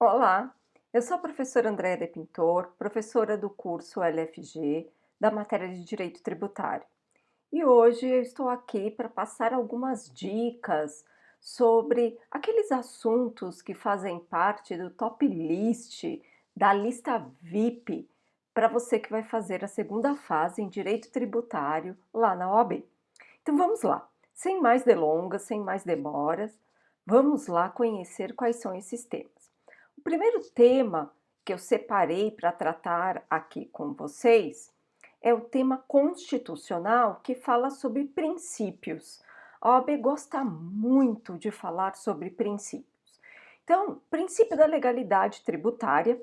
Olá, eu sou a professora Andréia de Pintor, professora do curso LFG, da matéria de Direito Tributário. E hoje eu estou aqui para passar algumas dicas sobre aqueles assuntos que fazem parte do top list, da lista VIP, para você que vai fazer a segunda fase em Direito Tributário lá na OAB. Então vamos lá, sem mais delongas, sem mais demoras, vamos lá conhecer quais são esses temas. O primeiro tema que eu separei para tratar aqui com vocês é o tema constitucional que fala sobre princípios. A OAB gosta muito de falar sobre princípios. Então, princípio da legalidade tributária.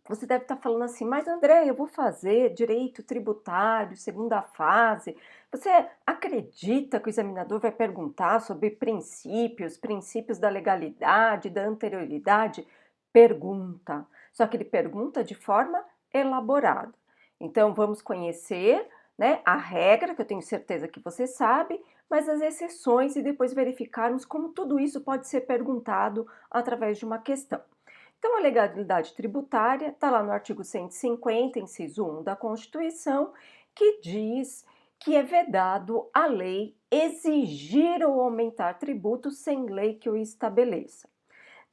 Você deve estar falando assim, mas André, eu vou fazer direito tributário, segunda fase. Você acredita que o examinador vai perguntar sobre princípios, princípios da legalidade, da anterioridade? Pergunta. Só que ele pergunta de forma elaborada. Então vamos conhecer, né, a regra, que eu tenho certeza que você sabe, mas as exceções e depois verificarmos como tudo isso pode ser perguntado através de uma questão. Então, a legalidade tributária está lá no artigo 150, inciso 1 da Constituição, que diz que é vedado a lei exigir ou aumentar tributos sem lei que o estabeleça.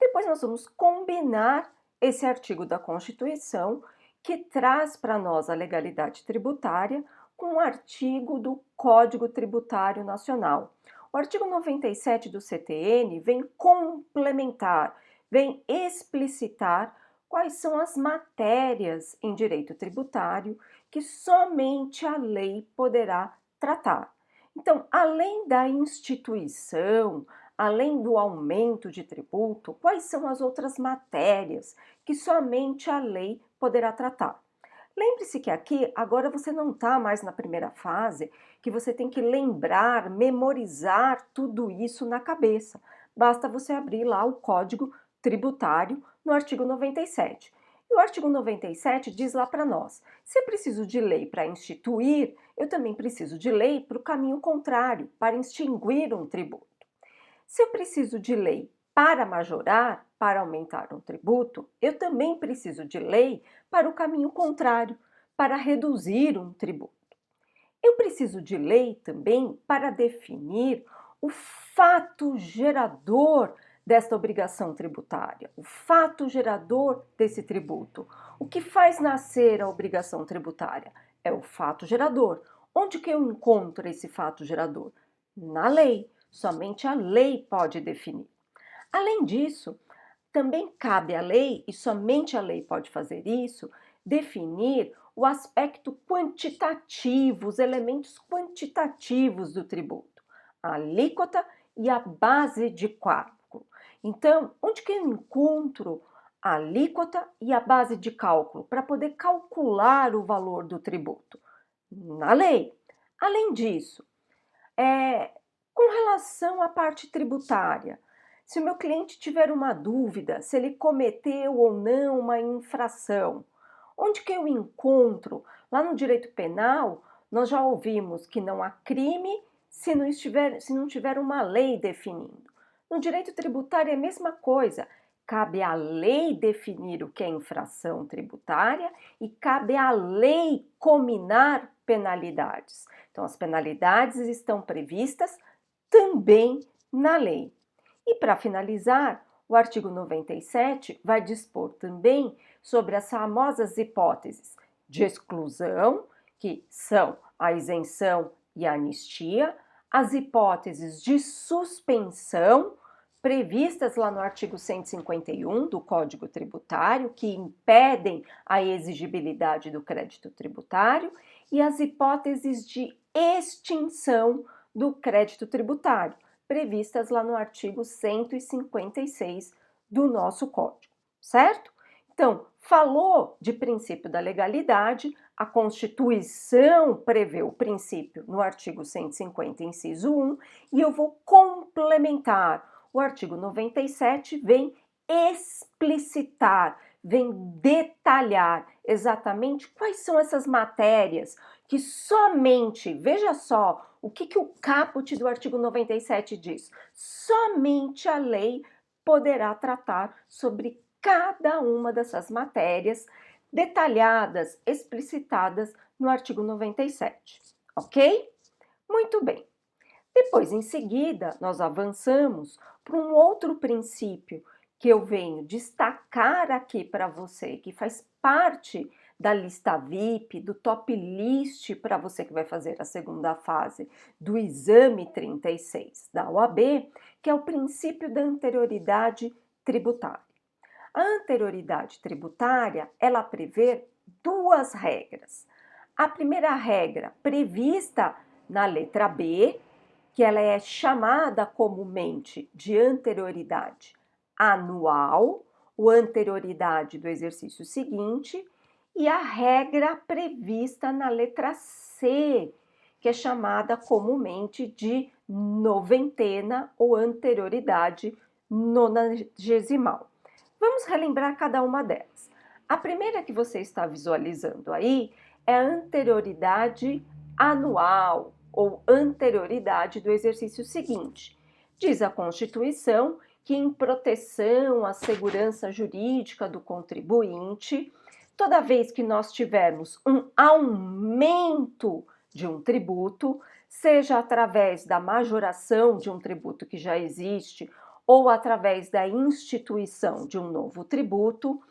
Depois nós vamos combinar esse artigo da Constituição que traz para nós a legalidade tributária com um artigo do Código Tributário Nacional. O artigo 97 do CTN vem complementar, vem explicitar quais são as matérias em direito tributário que somente a lei poderá tratar. Então, além da instituição, além do aumento de tributo, quais são as outras matérias que somente a lei poderá tratar? Lembre-se que aqui, agora você não está mais na primeira fase, que você tem que lembrar, memorizar tudo isso na cabeça. Basta você abrir lá o Código Tributário no artigo 97. E o artigo 97 diz lá para nós: se é preciso de lei para instituir, eu também preciso de lei para o caminho contrário, para extinguir um tributo. Se eu preciso de lei para majorar, para aumentar um tributo, eu também preciso de lei para o caminho contrário, para reduzir um tributo. Eu preciso de lei também para definir o fato gerador desta obrigação tributária, o fato gerador desse tributo. O que faz nascer a obrigação tributária é o fato gerador. Onde que eu encontro esse fato gerador? Na lei. Somente a lei pode definir. Além disso, também cabe à lei, e somente a lei pode fazer isso, definir o aspecto quantitativo, os elementos quantitativos do tributo, a alíquota e a base de cálculo. Então, onde que eu encontro a alíquota e a base de cálculo para poder calcular o valor do tributo? Na lei. Além disso, com relação à parte tributária, se o meu cliente tiver uma dúvida, se ele cometeu ou não uma infração, onde que eu encontro? Lá no direito penal, nós já ouvimos que não há crime se não tiver uma lei definindo. No direito tributário é a mesma coisa. Cabe à lei definir o que é infração tributária e cabe à lei cominar penalidades. Então, as penalidades estão previstas também na lei. E para finalizar, o artigo 97 vai dispor também sobre as famosas hipóteses de exclusão, que são a isenção e a anistia, as hipóteses de suspensão, previstas lá no artigo 151 do Código Tributário, que impedem a exigibilidade do crédito tributário, e as hipóteses de extinção do crédito tributário, previstas lá no artigo 156 do nosso Código, certo? Então, falou de princípio da legalidade, a Constituição prevê o princípio no artigo 150, inciso 1, e eu vou complementar. O artigo 97 vem explicitar, vem detalhar exatamente quais são essas matérias que somente, veja só, o que o caput do artigo 97 diz? Somente a lei poderá tratar sobre cada uma dessas matérias detalhadas, explicitadas no artigo 97, ok? Muito bem. Depois, em seguida, nós avançamos para um outro princípio que eu venho destacar aqui para você, que faz parte da lista VIP, do top list para você que vai fazer a segunda fase do exame 36 da OAB, que é o princípio da anterioridade tributária. A anterioridade tributária, ela prevê duas regras. A primeira regra prevista na letra B, que ela é chamada comumente de anterioridade anual, ou anterioridade do exercício seguinte, e a regra prevista na letra C, que é chamada comumente de noventena ou anterioridade nonagesimal. Vamos relembrar cada uma delas. A primeira que você está visualizando aí é a anterioridade anual ou anterioridade do exercício seguinte. Diz a Constituição que, em proteção à segurança jurídica do contribuinte, toda vez que nós tivermos um aumento de um tributo, seja através da majoração de um tributo que já existe ou através da instituição de um novo tributo,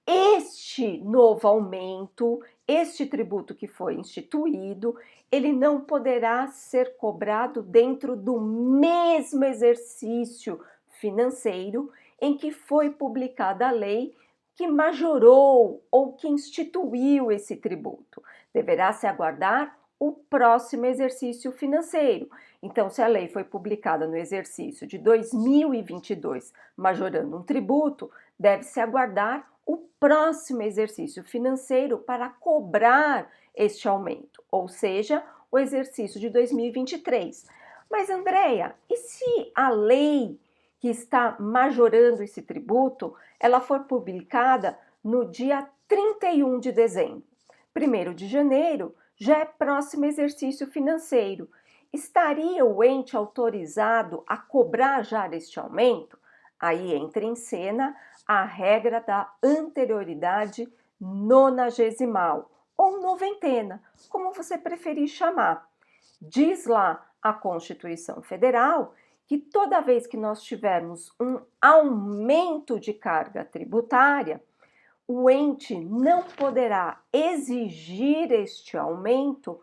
este novo aumento, este tributo que foi instituído, ele não poderá ser cobrado dentro do mesmo exercício financeiro em que foi publicada a lei que majorou ou que instituiu esse tributo. Deverá se aguardar o próximo exercício financeiro. Então, se a lei foi publicada no exercício de 2022, majorando um tributo, deve-se aguardar o próximo exercício financeiro para cobrar este aumento, ou seja, o exercício de 2023. Mas, Andréia, e se a lei que está majorando esse tributo, ela for publicada no dia 31 de dezembro? 1º de janeiro já é próximo exercício financeiro. Estaria o ente autorizado a cobrar já este aumento? Aí entra em cena a regra da anterioridade nonagesimal ou noventena, como você preferir chamar. Diz lá a Constituição Federal que toda vez que nós tivermos um aumento de carga tributária, o ente não poderá exigir este aumento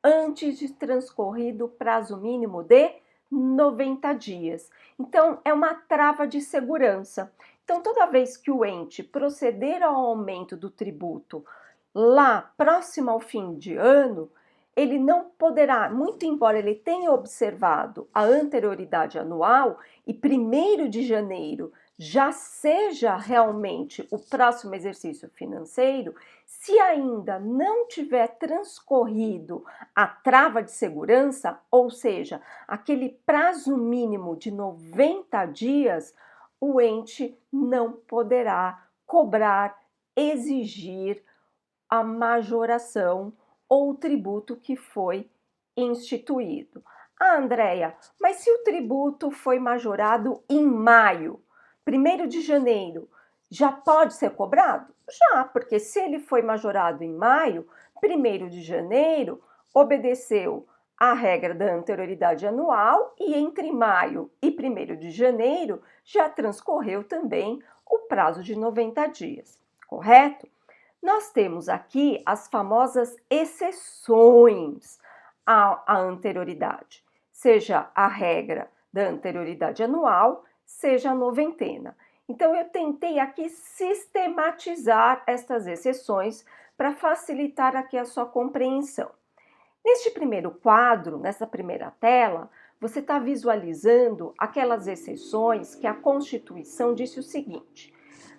antes de transcorrido o prazo mínimo de 90 dias. Então, é uma trava de segurança. Então, toda vez que o ente proceder ao aumento do tributo lá próximo ao fim de ano, ele não poderá, muito embora ele tenha observado a anterioridade anual e 1º de janeiro já seja realmente o próximo exercício financeiro, se ainda não tiver transcorrido a trava de segurança, ou seja, aquele prazo mínimo de 90 dias, o ente não poderá cobrar, exigir a majoração ou o tributo que foi instituído. Ah, Andréia, mas se o tributo foi majorado em maio, 1º de janeiro, já pode ser cobrado? Já, porque se ele foi majorado em maio, 1º de janeiro obedeceu à regra da anterioridade anual e entre maio e 1º de janeiro já transcorreu também o prazo de 90 dias, correto? Nós temos aqui as famosas exceções à anterioridade, seja a regra da anterioridade anual, seja a noventena. Então, eu tentei aqui sistematizar estas exceções para facilitar aqui a sua compreensão. Neste primeiro quadro, nessa primeira tela, você está visualizando aquelas exceções que a Constituição disse o seguinte: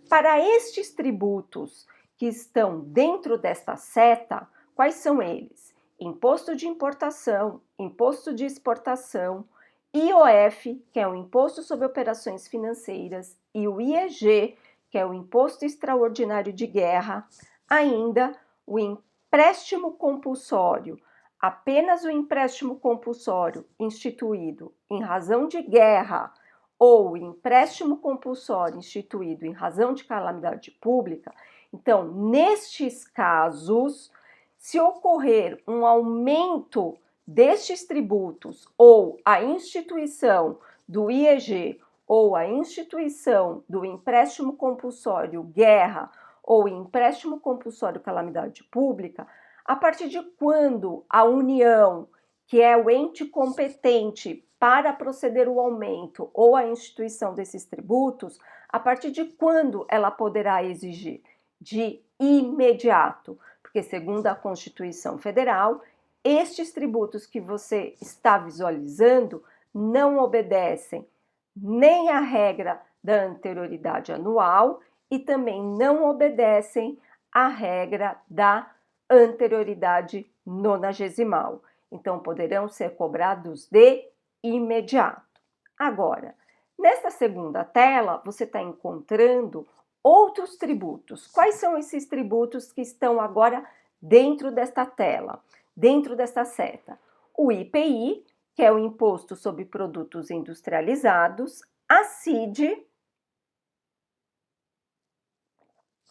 para estes tributos que estão dentro desta seta, quais são eles? Imposto de importação, imposto de exportação, IOF, que é o Imposto sobre Operações Financeiras, e o IEG, que é o Imposto Extraordinário de Guerra, ainda o empréstimo compulsório, apenas o empréstimo compulsório instituído em razão de guerra ou empréstimo compulsório instituído em razão de calamidade pública, então, nestes casos, se ocorrer um aumento destes tributos ou a instituição do IEG ou a instituição do empréstimo compulsório guerra ou empréstimo compulsório calamidade pública, a partir de quando a União, que é o ente competente para proceder o aumento ou a instituição desses tributos, a partir de quando ela poderá exigir? De imediato, porque segundo a Constituição Federal, estes tributos que você está visualizando não obedecem nem à regra da anterioridade anual e também não obedecem à regra da anterioridade nonagesimal. Então, poderão ser cobrados de imediato. Agora, nesta segunda tela, você está encontrando outros tributos. Quais são esses tributos que estão agora dentro desta tela, dentro desta seta? O IPI, que é o Imposto sobre Produtos Industrializados, a CID,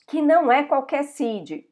que não é qualquer CID,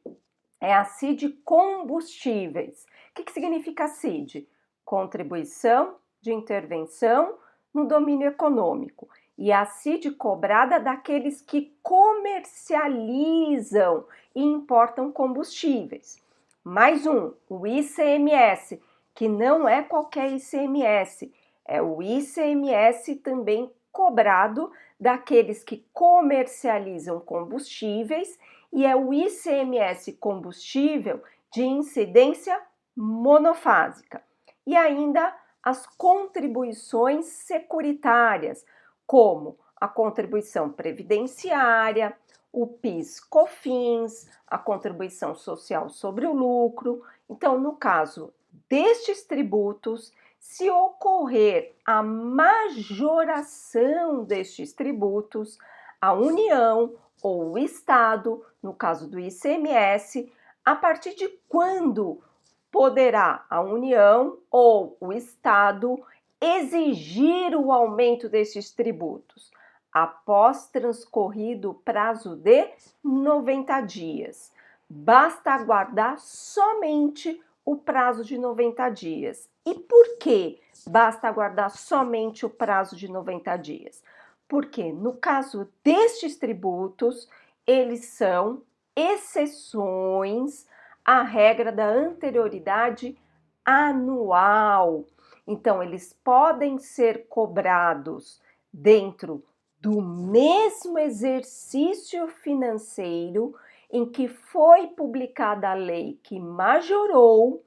é a CID Combustíveis. O que significa CID? Contribuição de intervenção no domínio econômico. E a CID cobrada daqueles que comercializam e importam combustíveis. Mais um, o ICMS, que não é qualquer ICMS, é o ICMS também cobrado daqueles que comercializam combustíveis e é o ICMS combustível de incidência monofásica. E ainda as contribuições securitárias, como a contribuição previdenciária, o PIS/COFINS, a contribuição social sobre o lucro. Então, no caso destes tributos, se ocorrer a majoração destes tributos, a União ou o Estado, no caso do ICMS, a partir de quando poderá a União ou o Estado exigir o aumento desses tributos? Após transcorrido o prazo de 90 dias. Basta aguardar somente o prazo de 90 dias. E por que basta aguardar somente o prazo de 90 dias? Porque no caso destes tributos, eles são exceções à regra da anterioridade anual. Então, eles podem ser cobrados dentro do mesmo exercício financeiro em que foi publicada a lei que majorou,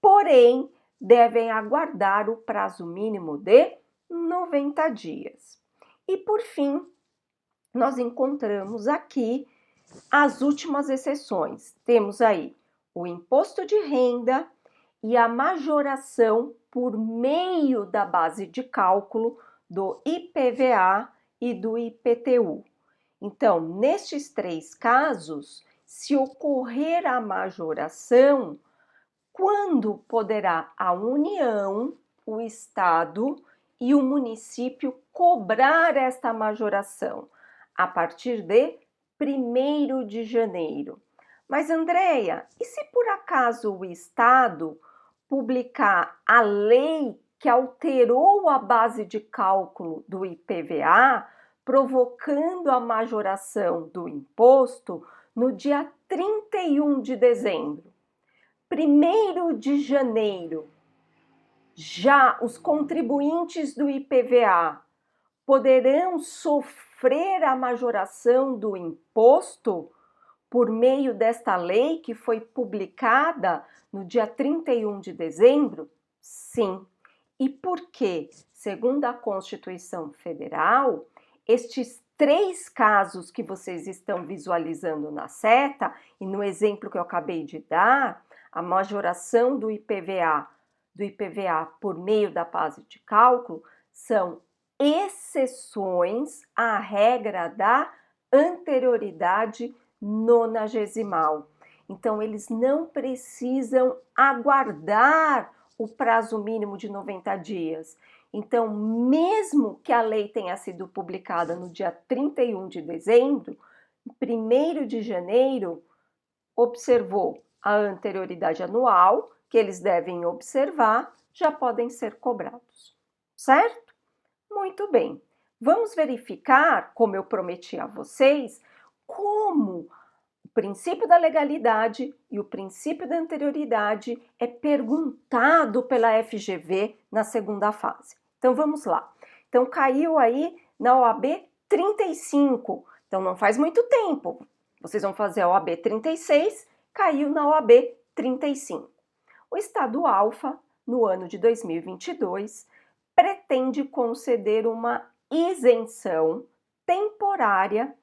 porém, devem aguardar o prazo mínimo de 90 dias. E, por fim, nós encontramos aqui as últimas exceções. Temos aí o imposto de renda e a majoração por meio da base de cálculo do IPVA e do IPTU. Então, nestes três casos, se ocorrer a majoração, quando poderá a União, o Estado e o município cobrar esta majoração? A partir de 1º de janeiro. Mas, Andréia, e se por acaso o Estado publicar a lei que alterou a base de cálculo do IPVA, provocando a majoração do imposto no dia 31 de dezembro? 1º de janeiro, já os contribuintes do IPVA poderão sofrer a majoração do imposto por meio desta lei que foi publicada no dia 31 de dezembro? Sim. E por quê? Segundo a Constituição Federal, estes três casos que vocês estão visualizando na seta e no exemplo que eu acabei de dar, a majoração do IPVA por meio da base de cálculo, são exceções à regra da anterioridade nonagesimal. Então, eles não precisam aguardar o prazo mínimo de 90 dias. Então, mesmo que a lei tenha sido publicada no dia 31 de dezembro, 1º de janeiro, observou a anterioridade anual, que eles devem observar, já podem ser cobrados, certo? Muito bem. Vamos verificar, como eu prometi a vocês, como o princípio da legalidade e o princípio da anterioridade é perguntado pela FGV na segunda fase. Então vamos lá. Então caiu aí na OAB 35. Então não faz muito tempo. Vocês vão fazer a OAB 36, caiu na OAB 35. O Estado Alfa, no ano de 2022, pretende conceder uma isenção temporária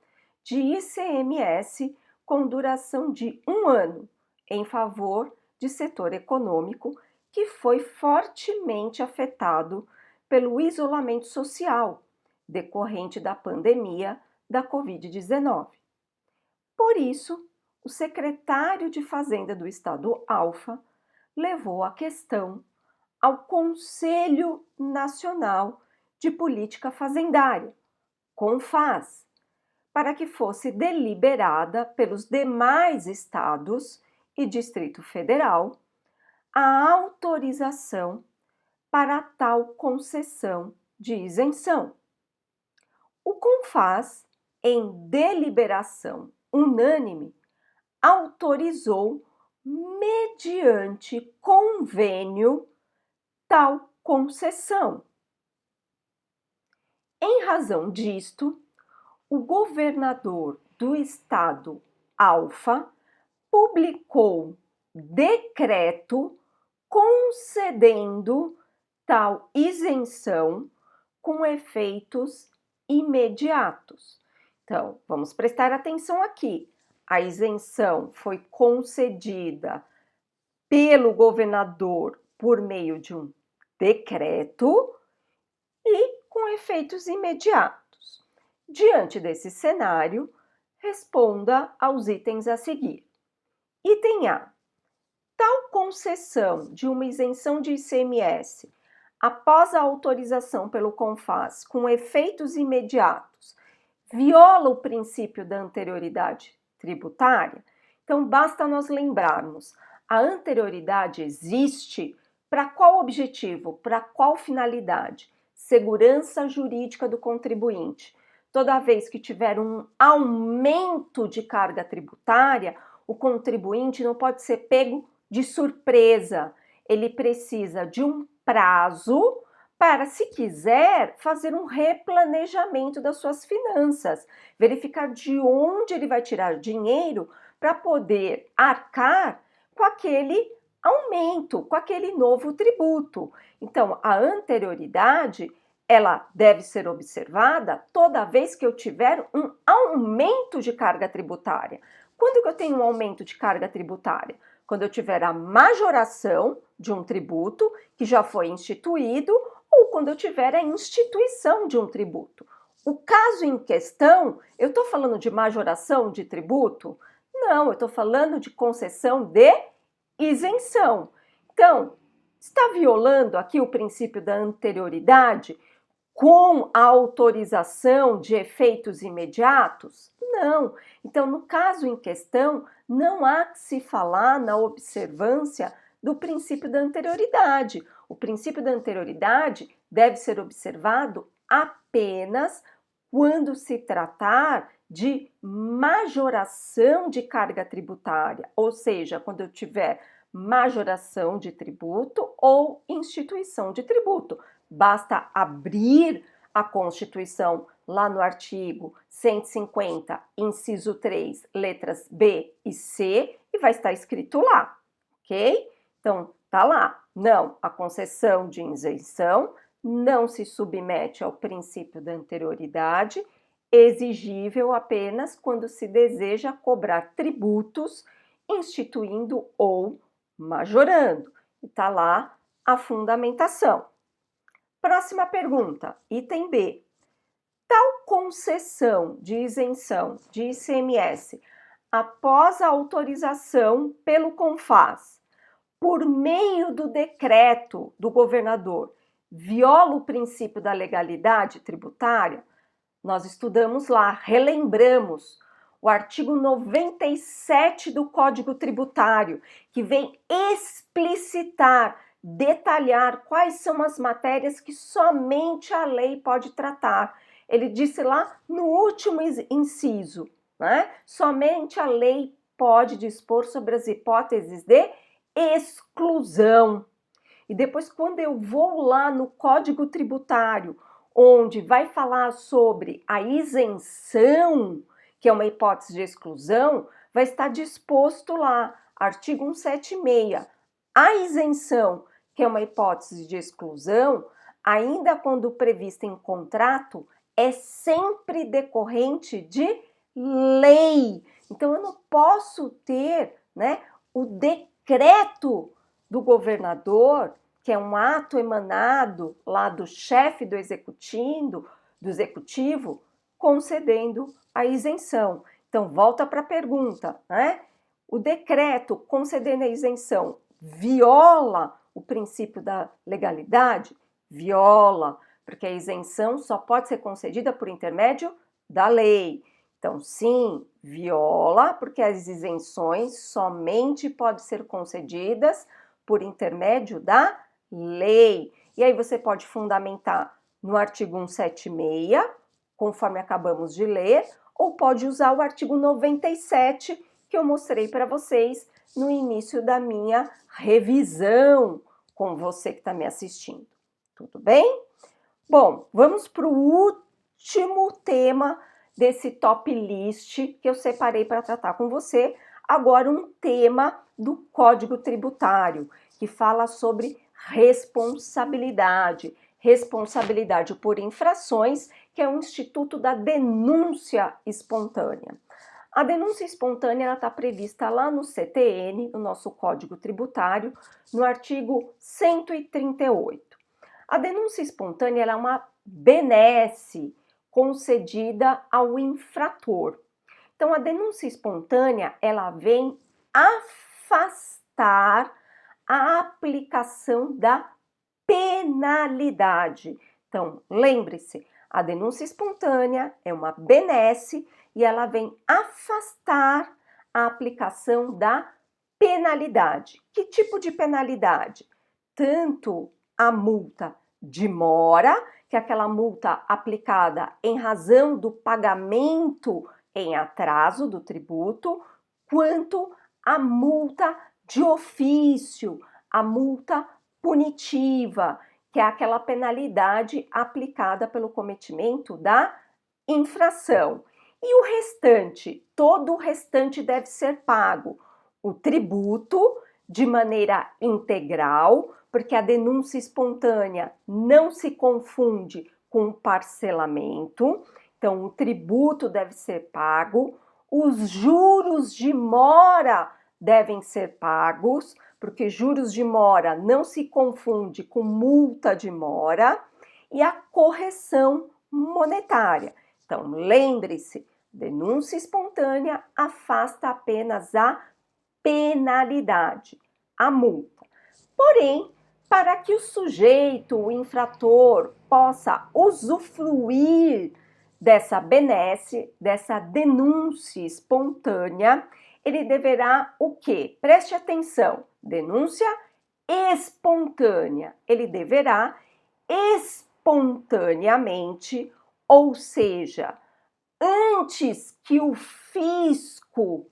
de ICMS com duração de 1 ano em favor de setor econômico que foi fortemente afetado pelo isolamento social decorrente da pandemia da Covid-19. Por isso, o secretário de Fazenda do Estado Alfa levou a questão ao Conselho Nacional de Política Fazendária, CONFAS, para que fosse deliberada pelos demais estados e Distrito Federal a autorização para tal concessão de isenção. O CONFAS, em deliberação unânime, autorizou, mediante convênio, tal concessão. Em razão disto, o governador do estado Alfa publicou decreto concedendo tal isenção com efeitos imediatos. Então, vamos prestar atenção aqui. A isenção foi concedida pelo governador por meio de um decreto e com efeitos imediatos. Diante desse cenário, responda aos itens a seguir. Item A. Tal concessão de uma isenção de ICMS após a autorização pelo CONFAS com efeitos imediatos viola o princípio da anterioridade tributária? Então, basta nós lembrarmos, a anterioridade existe para qual objetivo, para qual finalidade? Segurança jurídica do contribuinte. Toda vez que tiver um aumento de carga tributária, o contribuinte não pode ser pego de surpresa. Ele precisa de um prazo para, se quiser, fazer um replanejamento das suas finanças, verificar de onde ele vai tirar dinheiro para poder arcar com aquele aumento, com aquele novo tributo. Então, a anterioridade, ela deve ser observada toda vez que eu tiver um aumento de carga tributária. Quando que eu tenho um aumento de carga tributária? Quando eu tiver a majoração de um tributo que já foi instituído ou quando eu tiver a instituição de um tributo. O caso em questão, eu estou falando de majoração de tributo? Não, eu estou falando de concessão de isenção. Então, está violando aqui o princípio da anterioridade com a autorização de efeitos imediatos? Não. Então, no caso em questão, não há que se falar na observância do princípio da anterioridade. O princípio da anterioridade deve ser observado apenas quando se tratar de majoração de carga tributária, ou seja, quando eu tiver majoração de tributo ou instituição de tributo. Basta abrir a Constituição lá no artigo 150, inciso 3, letras B e C, e vai estar escrito lá, ok? Então, tá lá. Não, a concessão de isenção não se submete ao princípio da anterioridade, exigível apenas quando se deseja cobrar tributos, instituindo ou majorando. E tá lá a fundamentação. Próxima pergunta, item B. Tal concessão de isenção de ICMS após a autorização pelo CONFAS, por meio do decreto do governador, viola o princípio da legalidade tributária? Nós estudamos lá, relembramos o artigo 97 do Código Tributário, que vem explicitar, detalhar quais são as matérias que somente a lei pode tratar. Ele disse lá no último inciso, né? Somente a lei pode dispor sobre as hipóteses de exclusão. E depois, quando eu vou lá no Código Tributário, onde vai falar sobre a isenção, que é uma hipótese de exclusão, vai estar disposto lá, artigo 176. A isenção, que é uma hipótese de exclusão, ainda quando prevista em contrato, é sempre decorrente de lei. Então, eu não posso ter, né, o decreto do governador, que é um ato emanado lá do chefe do executivo, concedendo a isenção. Então, volta para a pergunta, né? O decreto concedendo a isenção viola o princípio da legalidade? Viola, porque a isenção só pode ser concedida por intermédio da lei. Então, sim, viola, porque as isenções somente podem ser concedidas por intermédio da lei. E aí você pode fundamentar no artigo 176, conforme acabamos de ler, ou pode usar o artigo 97, que eu mostrei para vocês no início da minha revisão com você que está me assistindo. Tudo bem? Bom, vamos para o último tema desse top list que eu separei para tratar com você. Agora um tema do Código Tributário, que fala sobre responsabilidade. Responsabilidade por infrações, que é o Instituto da Denúncia Espontânea. A denúncia espontânea está prevista lá no CTN, no nosso Código Tributário, no artigo 138. A denúncia espontânea é uma benesse concedida ao infrator. Então, a denúncia espontânea, ela vem afastar a aplicação da penalidade. Então, lembre-se, a denúncia espontânea é uma benesse e ela vem afastar a aplicação da penalidade. Que tipo de penalidade? Tanto a multa de mora, que é aquela multa aplicada em razão do pagamento em atraso do tributo, quanto a multa de ofício, a multa punitiva, que é aquela penalidade aplicada pelo cometimento da infração. E o restante, todo o restante deve ser pago. O tributo de maneira integral, porque a denúncia espontânea não se confunde com parcelamento. Então, o tributo deve ser pago, os juros de mora devem ser pagos, porque juros de mora não se confunde com multa de mora, e a correção monetária. Então, lembre-se, denúncia espontânea afasta apenas a penalidade, a multa. Porém, para que o sujeito, o infrator, possa usufruir dessa benesse, dessa denúncia espontânea, ele deverá o quê? Preste atenção, denúncia espontânea. Ele deverá espontaneamente, ou seja, antes que o fisco,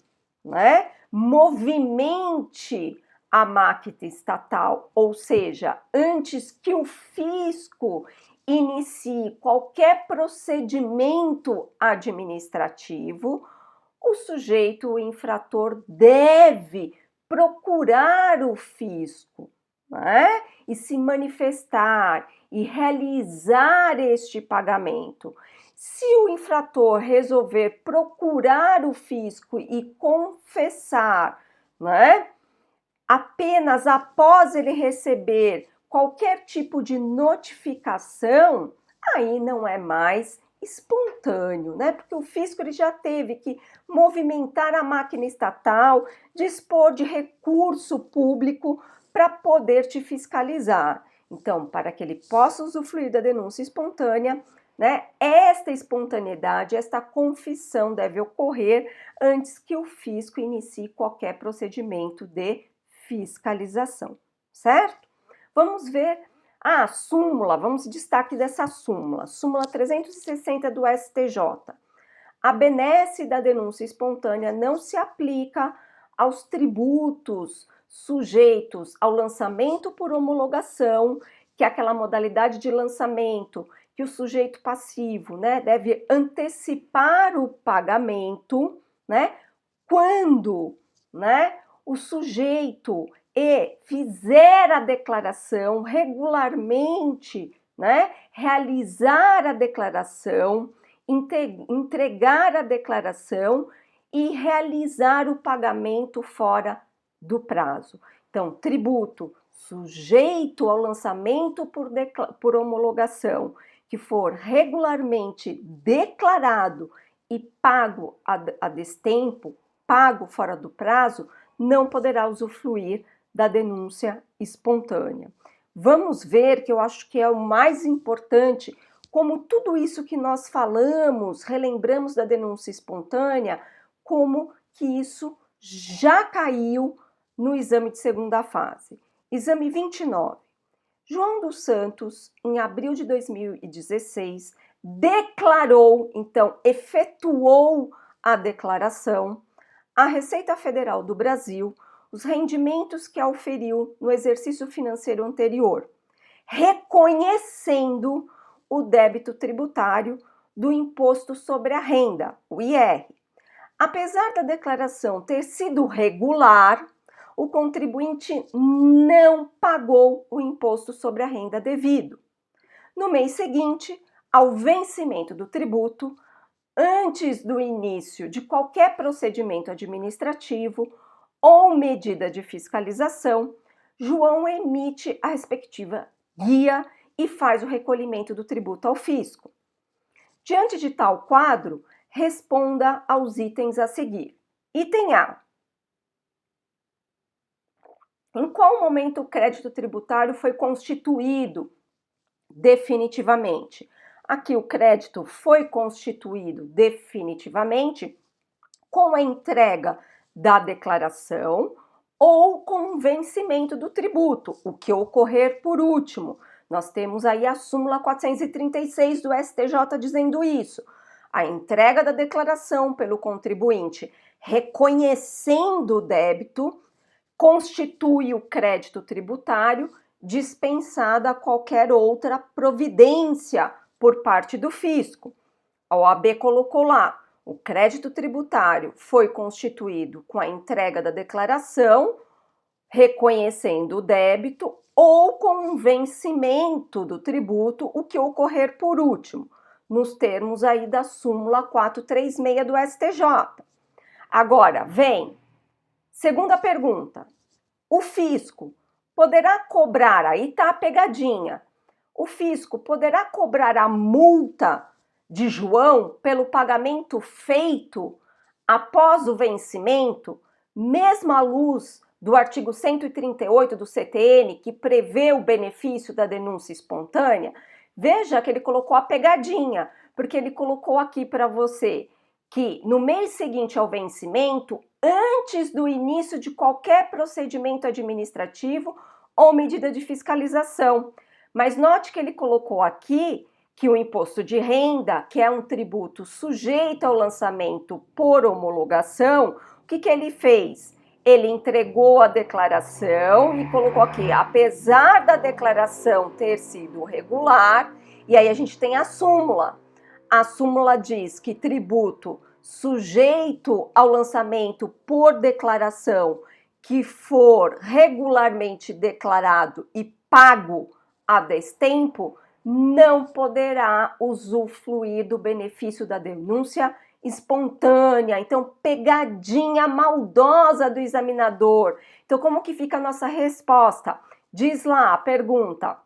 né, movimente a máquina estatal, ou seja, antes que o fisco inicie qualquer procedimento administrativo, o sujeito, o infrator, deve procurar o fisco, né? E se manifestar e realizar este pagamento. Se o infrator resolver procurar o fisco e confessar, né, apenas após ele receber qualquer tipo de notificação, aí não é mais espontâneo, né? Porque o fisco ele já teve que movimentar a máquina estatal, dispor de recurso público para poder te fiscalizar. Então, para que ele possa usufruir da denúncia espontânea, né, esta espontaneidade, esta confissão deve ocorrer antes que o fisco inicie qualquer procedimento de fiscalização, certo? Vamos ver a súmula, vamos destaque dessa súmula, súmula 360 do STJ. A benesse da denúncia espontânea não se aplica aos tributos sujeitos ao lançamento por homologação, que é aquela modalidade de lançamento que o sujeito passivo, né, deve antecipar o pagamento, né, quando, né, o sujeito fizer a declaração regularmente, né, realizar a declaração, entregar a declaração e realizar o pagamento fora do prazo. Então, tributo sujeito ao lançamento por homologação, que for regularmente declarado e pago a destempo, pago fora do prazo, não poderá usufruir da denúncia espontânea. Vamos ver, que eu acho que é o mais importante, como tudo isso que nós falamos, relembramos da denúncia espontânea, como que isso já caiu no exame de segunda fase. Exame 29. João dos Santos, em abril de 2016, declarou, então, efetuou a declaração à Receita Federal do Brasil os rendimentos que auferiu no exercício financeiro anterior, reconhecendo o débito tributário do Imposto sobre a Renda, o IR. Apesar da declaração ter sido regular, o contribuinte não pagou o imposto sobre a renda devido. No mês seguinte, ao vencimento do tributo, antes do início de qualquer procedimento administrativo ou medida de fiscalização, João emite a respectiva guia e faz o recolhimento do tributo ao fisco. Diante de tal quadro, responda aos itens a seguir. Item A. Em qual momento o crédito tributário foi constituído definitivamente? Aqui o crédito foi constituído definitivamente com a entrega da declaração ou com o vencimento do tributo, o que ocorrer por último. Nós temos aí a súmula 436 do STJ dizendo isso. A entrega da declaração pelo contribuinte reconhecendo o débito constitui o crédito tributário, dispensada qualquer outra providência por parte do fisco. A OAB colocou lá, o crédito tributário foi constituído com a entrega da declaração, reconhecendo o débito ou com o vencimento do tributo, o que ocorrer por último, nos termos aí da súmula 436 do STJ. Agora, vem segunda pergunta. O fisco poderá cobrar, aí tá a pegadinha, o fisco poderá cobrar a multa de João pelo pagamento feito após o vencimento, mesmo à luz do artigo 138 do CTN, que prevê o benefício da denúncia espontânea? Veja que ele colocou a pegadinha, porque ele colocou aqui para você que no mês seguinte ao vencimento, antes do início de qualquer procedimento administrativo ou medida de fiscalização. Mas note que ele colocou aqui que o imposto de renda, que é um tributo sujeito ao lançamento por homologação, o que ele fez? Ele entregou a declaração e colocou aqui, apesar da declaração ter sido regular, e aí a gente tem a súmula. A súmula diz que tributo sujeito ao lançamento por declaração que for regularmente declarado e pago a destempo, não poderá usufruir do benefício da denúncia espontânea. Então, pegadinha maldosa do examinador. Então, como que fica a nossa resposta? Diz lá a pergunta: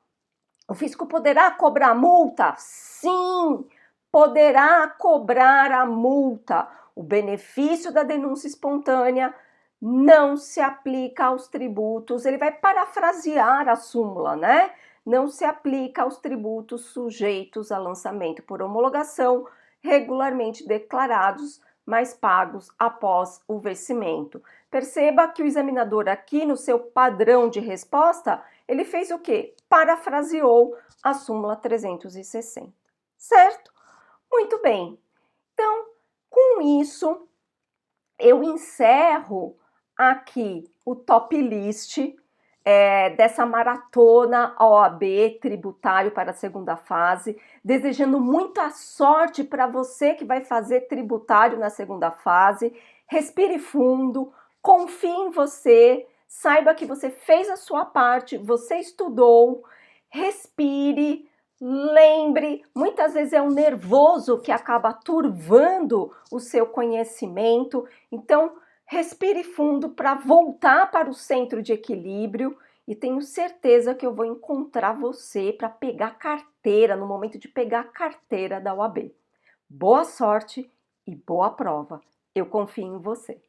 o fisco poderá cobrar multa? Sim, poderá cobrar a multa. O benefício da denúncia espontânea não se aplica aos tributos. Ele vai parafrasear a súmula, né? não se aplica aos tributos sujeitos a lançamento por homologação, regularmente declarados, mas pagos após o vencimento. Perceba que o examinador aqui, no seu padrão de resposta, ele fez o quê? Parafraseou a súmula 360, certo? Muito bem. Então, com isso, eu encerro aqui o top list dessa maratona OAB tributário para a segunda fase, desejando muita sorte para você que vai fazer tributário na segunda fase. Respire fundo, confie em você, saiba que você fez a sua parte, você estudou, respire, lembre, muitas vezes é o nervoso que acaba turvando o seu conhecimento, então respire fundo para voltar para o centro de equilíbrio e tenho certeza que eu vou encontrar você para pegar carteira, no momento de pegar a carteira da OAB. Boa sorte e boa prova. Eu confio em você.